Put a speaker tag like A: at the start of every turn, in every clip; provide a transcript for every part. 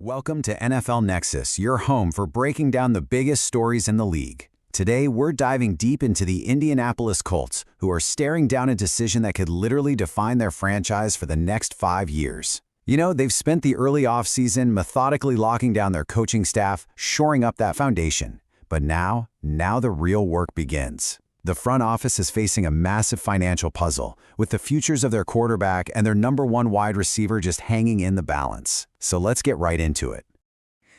A: Welcome to NFL Nexus, your home for breaking down the biggest stories in the league. Today, we're diving deep into the Indianapolis Colts, who are staring down a decision that could literally define their franchise for the next 5 years. You know, they've spent the early offseason methodically locking down their coaching staff, shoring up that foundation. But now the real work begins. The front office is facing a massive financial puzzle, with the futures of their quarterback and their number one wide receiver just hanging in the balance. So let's get right into it.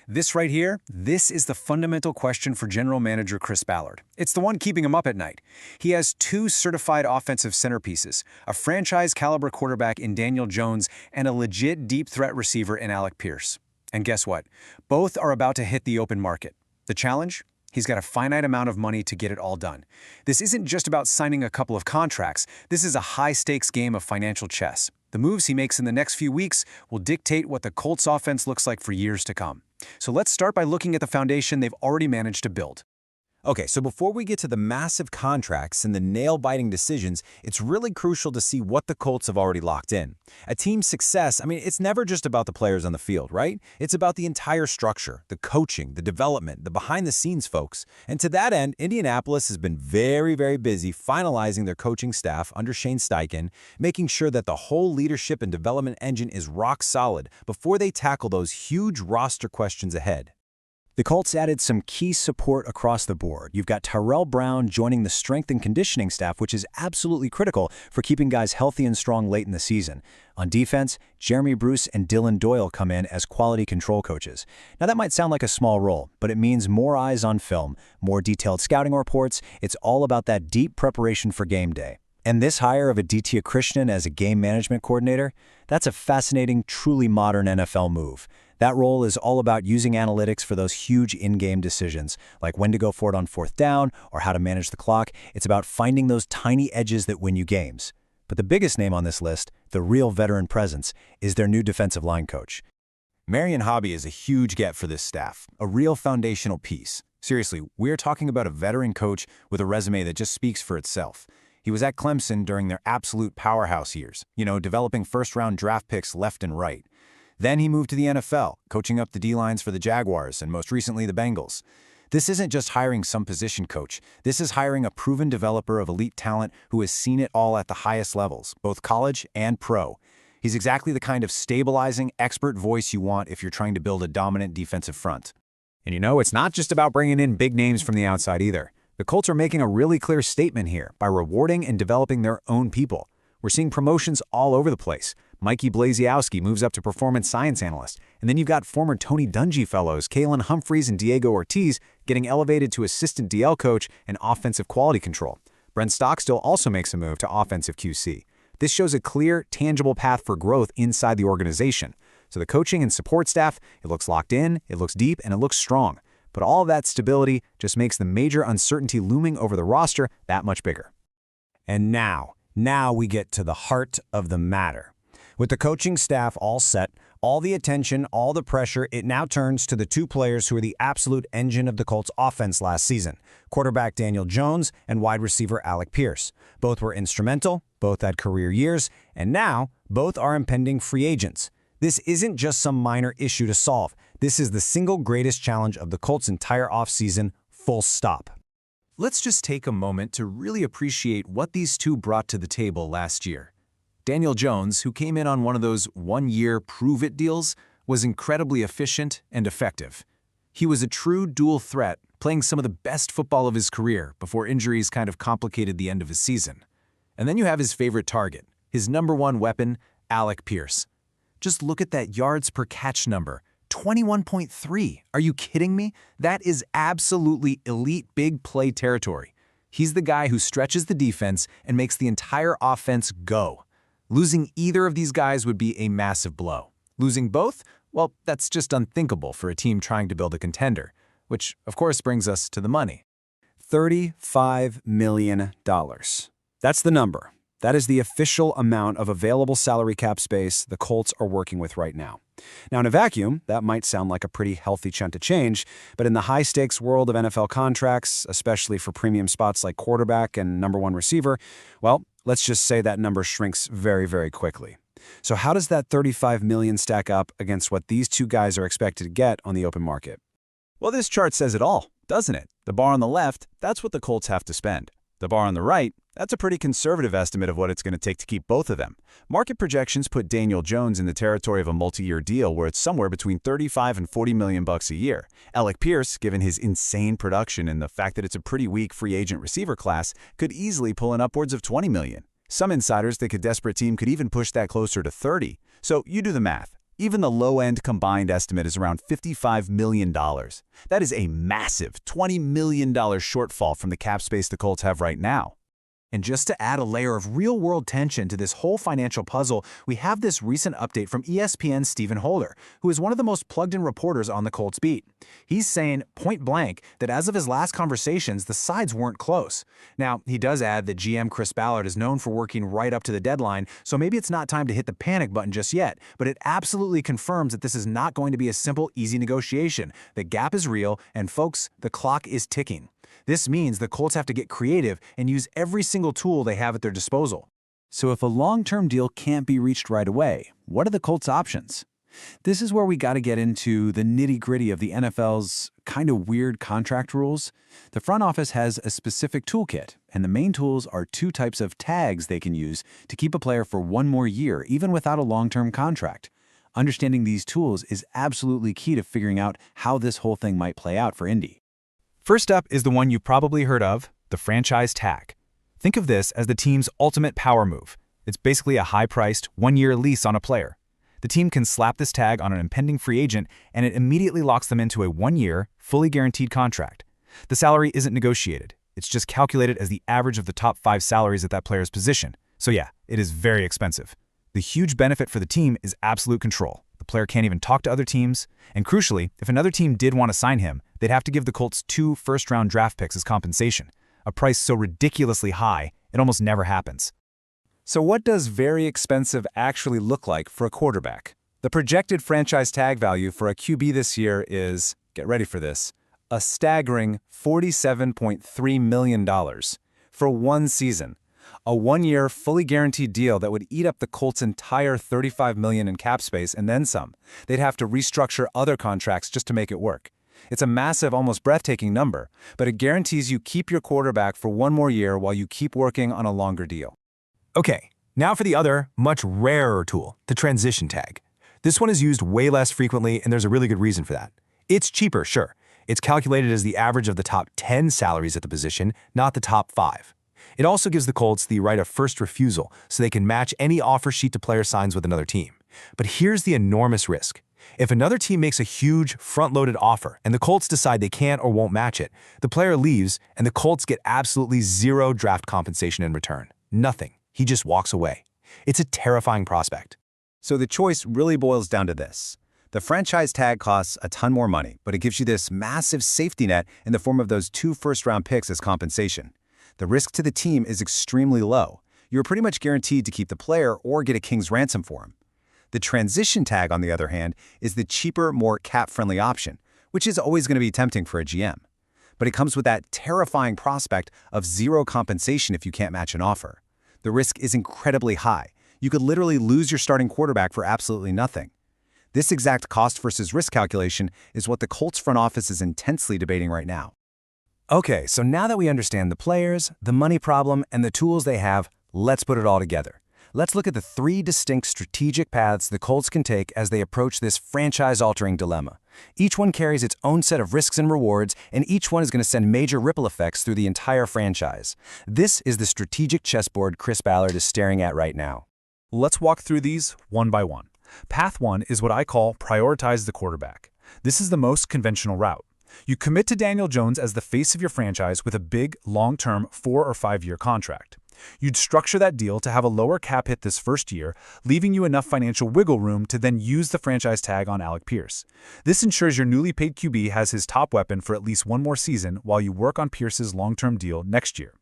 B: This right here, this is the fundamental question for General Manager Chris Ballard. It's the one keeping him up at night. He has two certified offensive centerpieces, a franchise-caliber quarterback in Daniel Jones and a legit deep threat receiver in Alec Pierce. And guess what? Both are about to hit the open market. The challenge? He's got a finite amount of money to get it all done. This isn't just about signing a couple of contracts. This is a high-stakes game of financial chess. The moves he makes in the next few weeks will dictate what the Colts offense looks like for years to come. So let's start by looking at the foundation they've already managed to build.
C: Okay, so before we get to the massive contracts and the nail-biting decisions, it's really crucial to see what the Colts have already locked in. A team's success, it's never just about the players on the field, right? It's about the entire structure, the coaching, the development, the behind-the-scenes folks. And to that end, Indianapolis has been very, very busy finalizing their coaching staff under Shane Steichen, making sure that the whole leadership and development engine is rock solid before they tackle those huge roster questions ahead.
B: The Colts added some key support across the board. You've got Tyrell Brown joining the strength and conditioning staff, which is absolutely critical for keeping guys healthy and strong late in the season. On defense, Jeremy Bruce and Dylan Doyle come in as quality control coaches. Now that might sound like a small role, but it means more eyes on film, more detailed scouting reports. It's all about that deep preparation for game day. And this hire of Aditya Krishnan as a game management coordinator, that's a fascinating, truly modern NFL move. That role is all about using analytics for those huge in-game decisions, like when to go for it on fourth down or how to manage the clock. It's about finding those tiny edges that win you games. But the biggest name on this list, the real veteran presence, is their new defensive line coach.
C: Marion Hobby is a huge get for this staff, a real foundational piece. Seriously, we're talking about a veteran coach with a resume that just speaks for itself. He was at Clemson during their absolute powerhouse years, developing first-round draft picks left and right. Then he moved to the NFL, coaching up the D-lines for the Jaguars and most recently the Bengals. This isn't just hiring some position coach. This is hiring a proven developer of elite talent who has seen it all at the highest levels, both college and pro. He's exactly the kind of stabilizing, expert voice you want if you're trying to build a dominant defensive front.
A: And it's not just about bringing in big names from the outside either. The Colts are making a really clear statement here by rewarding and developing their own people. We're seeing promotions all over the place. Mikey Blaziowski moves up to performance science analyst, and then you've got former Tony Dungy fellows Kalen Humphreys and Diego Ortiz getting elevated to assistant DL coach and offensive quality control. Brent Stockstill also makes a move to offensive QC. This shows a clear, tangible path for growth inside the organization. So the coaching and support staff, it looks locked in, it looks deep, and it looks strong. But all of that stability just makes the major uncertainty looming over the roster that much bigger.
C: And now we get to the heart of the matter. With the coaching staff all set, all the attention, all the pressure, it now turns to the two players who are the absolute engine of the Colts offense last season, quarterback Daniel Jones and wide receiver Alec Pierce. Both were instrumental, both had career years, and now both are impending free agents. This isn't just some minor issue to solve. This is the single greatest challenge of the Colts' entire offseason, full stop.
A: Let's just take a moment to really appreciate what these two brought to the table last year. Daniel Jones, who came in on one of those one-year prove-it deals, was incredibly efficient and effective. He was a true dual threat, playing some of the best football of his career before injuries kind of complicated the end of his season. And then you have his favorite target, his number one weapon, Alec Pierce. Just look at that yards per catch number, 21.3. Are you kidding me? That is absolutely elite big play territory. He's the guy who stretches the defense and makes the entire offense go. Losing either of these guys would be a massive blow. Losing both? Well, that's just unthinkable for a team trying to build a contender, which, of course, brings us to the money. $35 million. That's the number. That is the official amount of available salary cap space the Colts are working with right now. Now, in a vacuum, that might sound like a pretty healthy chunk of change, but in the high-stakes world of NFL contracts, especially for premium spots like quarterback and number one receiver, well, let's just say that number shrinks very, very quickly.
B: So how does that $35 million stack up against what these two guys are expected to get on the open market? Well, this chart says it all, doesn't it? The bar on the left, that's what the Colts have to spend. The bar on the right, that's a pretty conservative estimate of what it's going to take to keep both of them. Market projections put Daniel Jones in the territory of a multi-year deal where it's somewhere between $35 and $40 million a year. Alec Pierce, given his insane production and the fact that it's a pretty weak free agent receiver class, could easily pull in upwards of $20 million. Some insiders think a desperate team could even push that closer to $30. So you do the math. Even the low-end combined estimate is around $55 million. That is a massive $20 million shortfall from the cap space the Colts have right now.
A: And just to add a layer of real-world tension to this whole financial puzzle, we have this recent update from ESPN's Stephen Holder, who is one of the most plugged-in reporters on the Colts beat. He's saying, point blank, that as of his last conversations, the sides weren't close. Now, he does add that GM Chris Ballard is known for working right up to the deadline, so maybe it's not time to hit the panic button just yet, but it absolutely confirms that this is not going to be a simple, easy negotiation. The gap is real, and folks, the clock is ticking. This means the Colts have to get creative and use every single tool they have at their disposal.
B: So if a long-term deal can't be reached right away, what are the Colts' options? This is where we got to get into the nitty-gritty of the NFL's kind of weird contract rules. The front office has a specific toolkit, and the main tools are two types of tags they can use to keep a player for one more year, even without a long-term contract. Understanding these tools is absolutely key to figuring out how this whole thing might play out for Indy.
C: First up is the one you've probably heard of, the franchise tag. Think of this as the team's ultimate power move. It's basically a high-priced, one-year lease on a player. The team can slap this tag on an impending free agent, and it immediately locks them into a one-year, fully guaranteed contract. The salary isn't negotiated. It's just calculated as the average of the top 5 salaries at that player's position. So yeah, it is very expensive. The huge benefit for the team is absolute control. The player can't even talk to other teams, and crucially, if another team did want to sign him, they'd have to give the Colts 2 first-round draft picks as compensation, a price so ridiculously high, it almost never happens.
B: So what does very expensive actually look like for a quarterback? The projected franchise tag value for a QB this year is, get ready for this, a staggering $47.3 million for one season. A one-year, fully guaranteed deal that would eat up the Colts' entire $35 million in cap space and then some. They'd have to restructure other contracts just to make it work. It's a massive, almost breathtaking number, but it guarantees you keep your quarterback for one more year while you keep working on a longer deal.
A: Okay, now for the other, much rarer tool, the transition tag. This one is used way less frequently, and there's a really good reason for that. It's cheaper, sure. It's calculated as the average of the top 10 salaries at the position, not the top 5. It also gives the Colts the right of first refusal, so they can match any offer sheet the player signs with another team. But here's the enormous risk. If another team makes a huge, front-loaded offer, and the Colts decide they can't or won't match it, the player leaves, and the Colts get absolutely zero draft compensation in return. Nothing. He just walks away. It's a terrifying prospect.
B: So the choice really boils down to this. The franchise tag costs a ton more money, but it gives you this massive safety net in the form of those 2 first-round picks as compensation. The risk to the team is extremely low. You're pretty much guaranteed to keep the player or get a king's ransom for him. The transition tag, on the other hand, is the cheaper, more cap-friendly option, which is always going to be tempting for a GM. But it comes with that terrifying prospect of zero compensation if you can't match an offer. The risk is incredibly high. You could literally lose your starting quarterback for absolutely nothing. This exact cost versus risk calculation is what the Colts front office is intensely debating right now.
A: Okay, so now that we understand the players, the money problem, and the tools they have, let's put it all together. Let's look at the 3 distinct strategic paths the Colts can take as they approach this franchise-altering dilemma. Each one carries its own set of risks and rewards, and each one is going to send major ripple effects through the entire franchise. This is the strategic chessboard Chris Ballard is staring at right now.
C: Let's walk through these one by one. Path 1 is what I call prioritize the quarterback. This is the most conventional route. You commit to Daniel Jones as the face of your franchise with a big, long-term 4- or 5-year contract. You'd structure that deal to have a lower cap hit this first year, leaving you enough financial wiggle room to then use the franchise tag on Alec Pierce. This ensures your newly paid QB has his top weapon for at least one more season while you work on Pierce's long-term deal next year.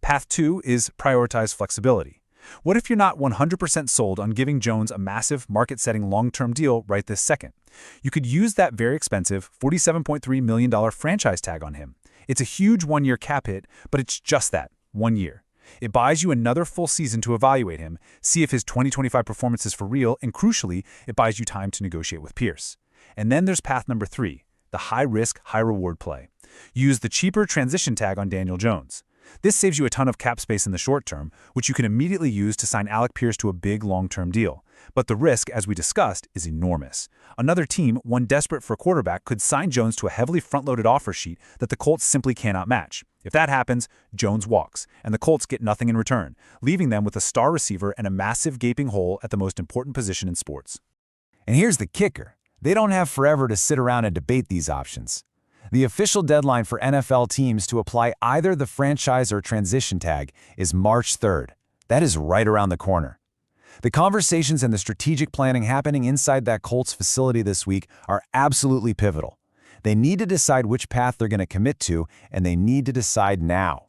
C: Path 2 is prioritize flexibility. What if you're not 100% sold on giving Jones a massive, market-setting long-term deal right this second? You could use that very expensive $47.3 million franchise tag on him. It's a huge one-year cap hit, but it's just that, 1 year.
D: It buys you another full season to evaluate him, see if his 2025 performance is for real, and crucially, it buys you time to negotiate with Pierce. And then there's path number 3, the high-risk, high-reward play. Use the cheaper transition tag on Daniel Jones. This saves you a ton of cap space in the short term, which you can immediately use to sign Alec Pierce to a big long-term deal. But the risk, as we discussed, is enormous. Another team, one desperate for a quarterback, could sign Jones to a heavily front-loaded offer sheet that the Colts simply cannot match. If that happens, Jones walks, and the Colts get nothing in return, leaving them with a star receiver and a massive gaping hole at the most important position in sports.
C: And here's the kicker. They don't have forever to sit around and debate these options. The official deadline for NFL teams to apply either the franchise or transition tag is March 3rd. That is right around the corner. The conversations and the strategic planning happening inside that Colts facility this week are absolutely pivotal. They need to decide which path they're going to commit to, and they need to decide now.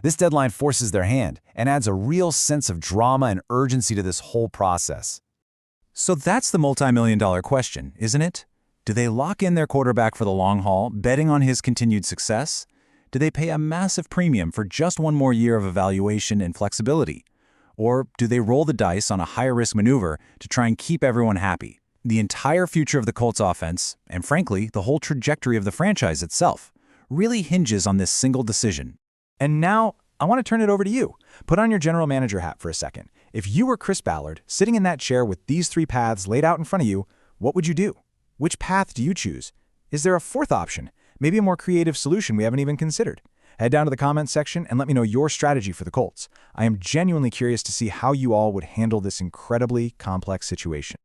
C: This deadline forces their hand and adds a real sense of drama and urgency to this whole process.
A: So that's the multi-million-dollar question, isn't it? Do they lock in their quarterback for the long haul, betting on his continued success? Do they pay a massive premium for just one more year of evaluation and flexibility? Or do they roll the dice on a higher-risk maneuver to try and keep everyone happy? The entire future of the Colts offense, and frankly, the whole trajectory of the franchise itself, really hinges on this single decision. And now, I want to turn it over to you. Put on your general manager hat for a second. If you were Chris Ballard, sitting in that chair with these 3 paths laid out in front of you, what would you do? Which path do you choose? Is there a fourth option? Maybe a more creative solution we haven't even considered? Head down to the comments section and let me know your strategy for the Colts. I am genuinely curious to see how you all would handle this incredibly complex situation.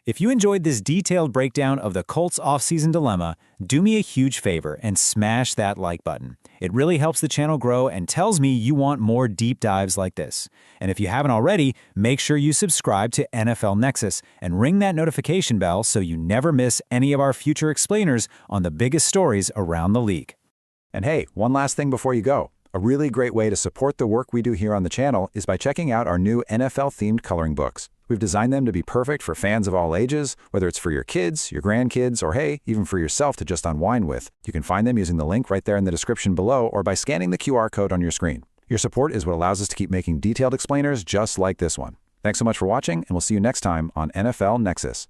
A: If you enjoyed this detailed breakdown of the Colts offseason dilemma, do me a huge favor and smash that like button. It really helps the channel grow and tells me you want more deep dives like this. And if you haven't already, make sure you subscribe to NFL Nexus and ring that notification bell so you never miss any of our future explainers on the biggest stories around the league.
B: And hey, one last thing before you go. A really great way to support the work we do here on the channel is by checking out our new NFL-themed coloring books. We've designed them to be perfect for fans of all ages, whether it's for your kids, your grandkids, or hey, even for yourself to just unwind with. You can find them using the link right there in the description below or by scanning the QR code on your screen. Your support is what allows us to keep making detailed explainers just like this one. Thanks so much for watching, and we'll see you next time on NFL Nexus.